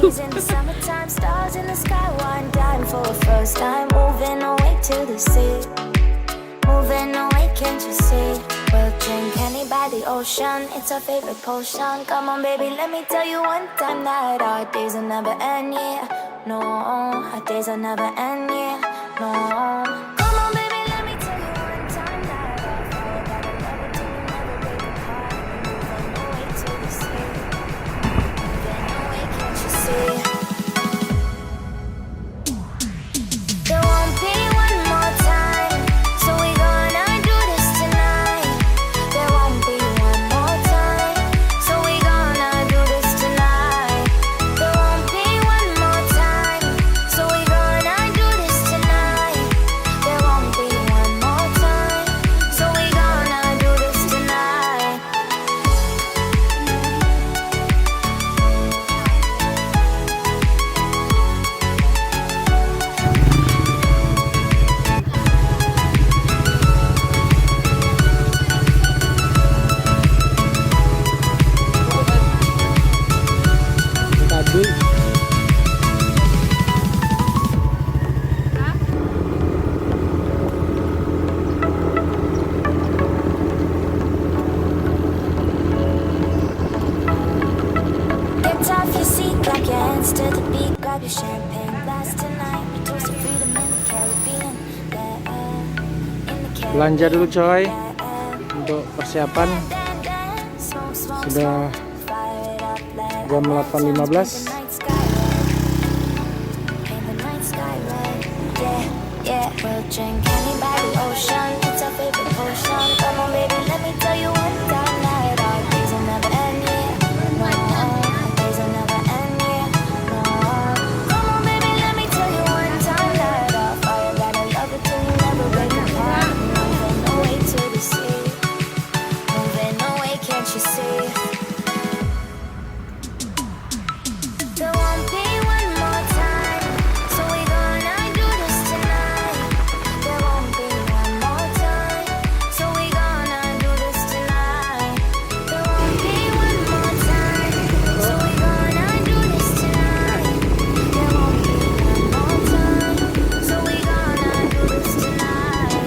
Days in the summertime, stars in the sky, one time for a first time. Moving away to the sea, moving away, can't you see? We'll drink honey by the ocean, it's our favorite potion. Come on baby, let me tell you one time that our days will never end, yeah. No, our days will never end, yeah. No. Come on baby, let me tell you one time that our fire got a love till you never break apart. Moving away to the sea, moving away, can't you see? There won't be one more time, so we gonna do this tonight. There won't be one more time, so we gonna do this tonight. There won't be one more time, so we gonna do this tonight. There won't be one more time, so we gonna do this tonight. Tadi Get off your seat, clap your hands to the beat, grab your champagne glass tonight. We toast to freedom in the Caribbean, yeah, in the Caribbean. belanja dulu coy untuk persiapan. Sudah jam 8.15. Yeah, we'll drink honey by the ocean, it's our favorite potion. Come on baby, let me tell you one time that our days will never end, yeah. No, our days will never end, yeah. No. Come on baby, let me tell you one time that our fire got a love it till you never break apart. Moving away to the sea, moving away, can't you see? There won't be one more time, so we gonna do this tonight. There won't be one more time, so we gonna do this tonight. There won't be one more time, so we gonna do this tonight. There won't be one more time, so we gonna do this tonight.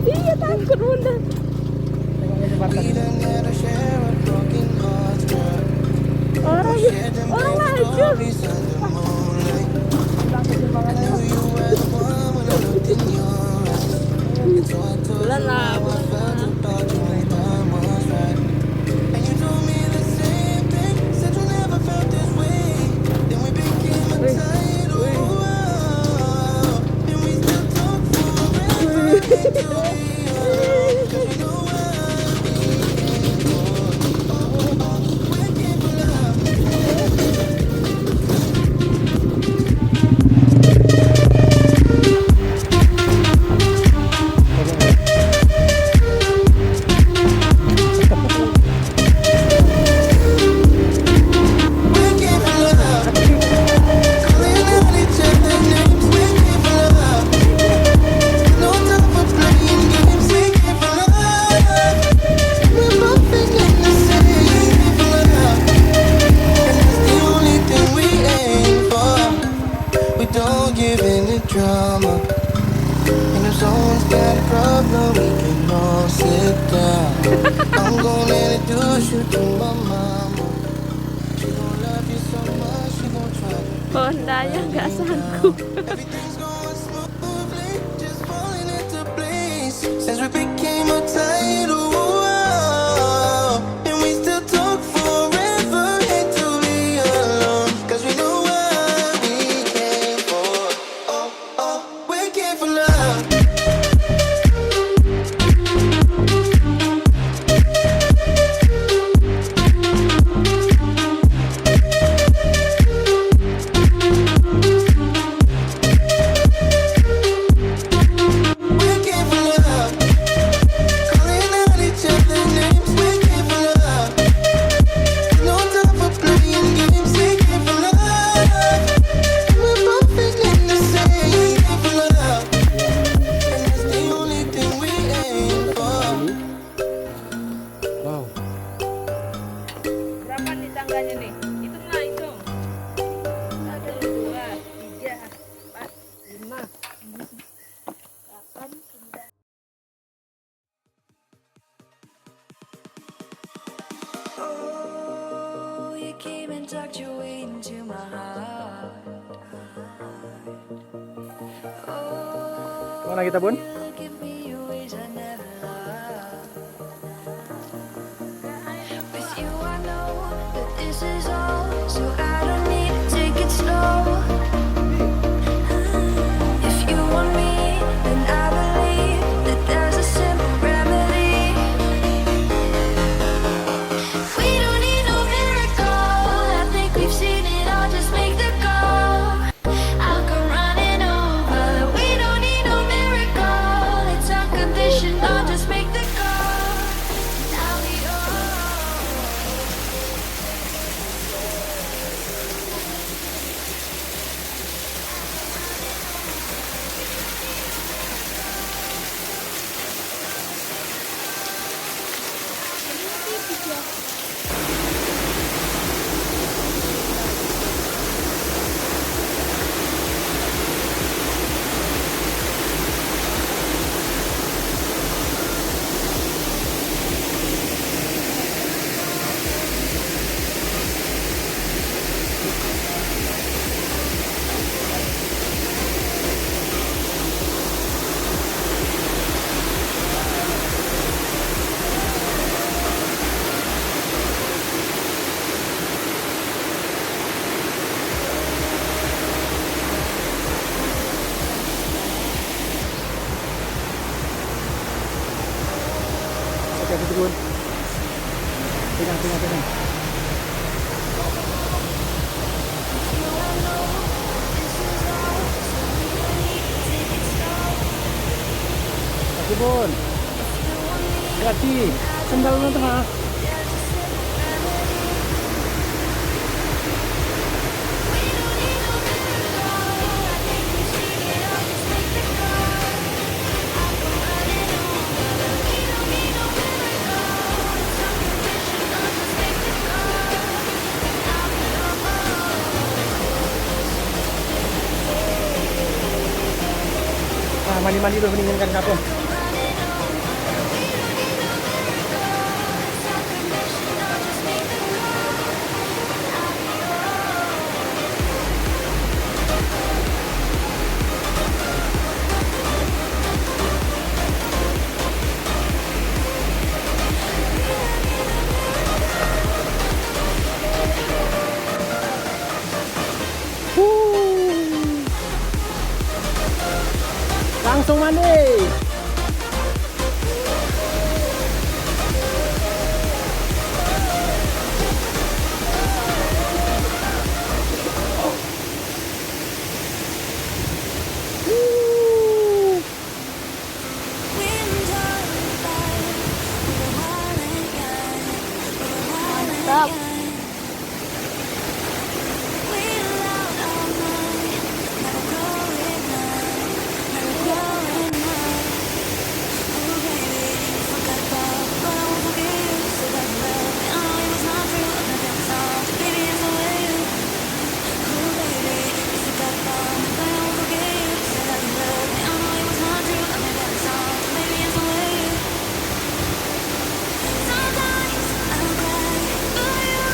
Iya takut bunda. Orang aja. Bulan lah. Hondanya nggak sanggup. Since we became a tidal wall, and we still talk forever, hate to be alone, 'cause we know what we came for. Oh, oh, we came for love. tangganya nih. Hitung lah, hitung. 1, 2, 3, 4, 5, 8, 9. Oh, you came and tucked your way into my heart. Oh, Mana kita, Bun? look at me in ways I never loved. With you I know that this is all, so I don't need to take it slow. If you want me, then I believe that there's a simple remedy. We don't need no miracle, I think we've seen it all, just make the call. I'll come running over. We don't need no miracle, it's unconditional, just make the call. I'll be Oke, itu, Bun. Pegang. Oke, Bun. Hati, sendalnya tengah. Nah, mandi-mandi dulu, mendingan kan kapal. Langsung mandi. Mantap. Sometimes I'll cry, but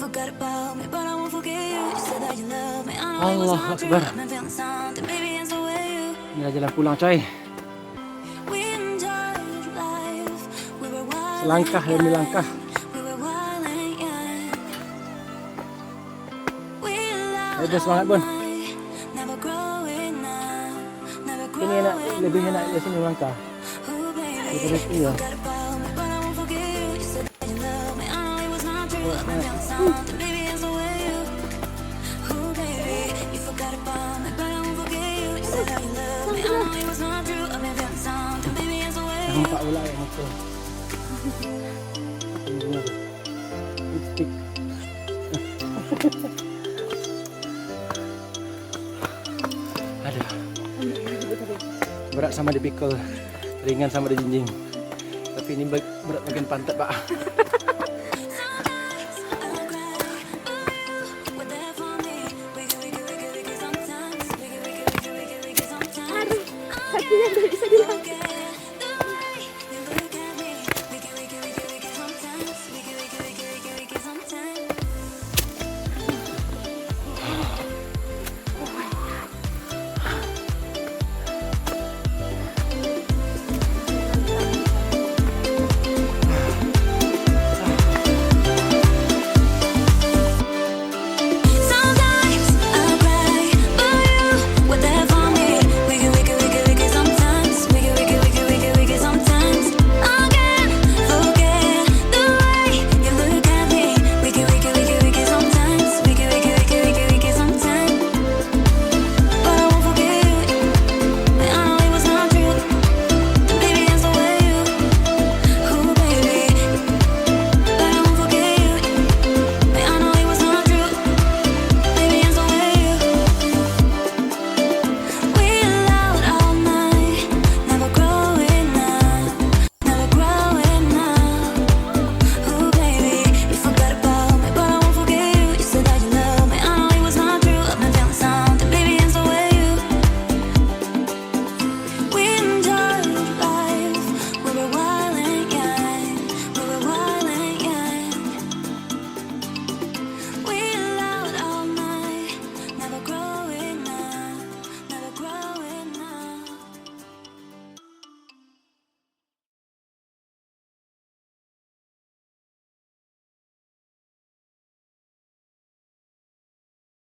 forgot about me, but I won't forget you. You said that you love me, I know it Allah was not true. Akbar. I've been feeling something, baby, and so will you. Inilah jalan pulang coy. We enjoyed life, we were wild Selangkah and demi young. langkah. We were wild and young. We loved Ayo, semangat, Bun. all night, never growing up, never Ini enak, growing lebih up. enak di sini langkah. Ooh, baby, Daripada sini ya. forgot about me, but I won't forget you. You said that you love me, I know it was not true. I've been feeling something, baby, and so will you. Ooh, baby, you forgot about me, but I won't forget you. You said that you love me, I know it was not true. I've been feeling something, baby, and so will you. Nampak pula yang itu. Ini tu. Lipstick. Aduh. Berat sama dipikul, ringan sama dijinjing. Tapi ini berat bagian pantat, Pak.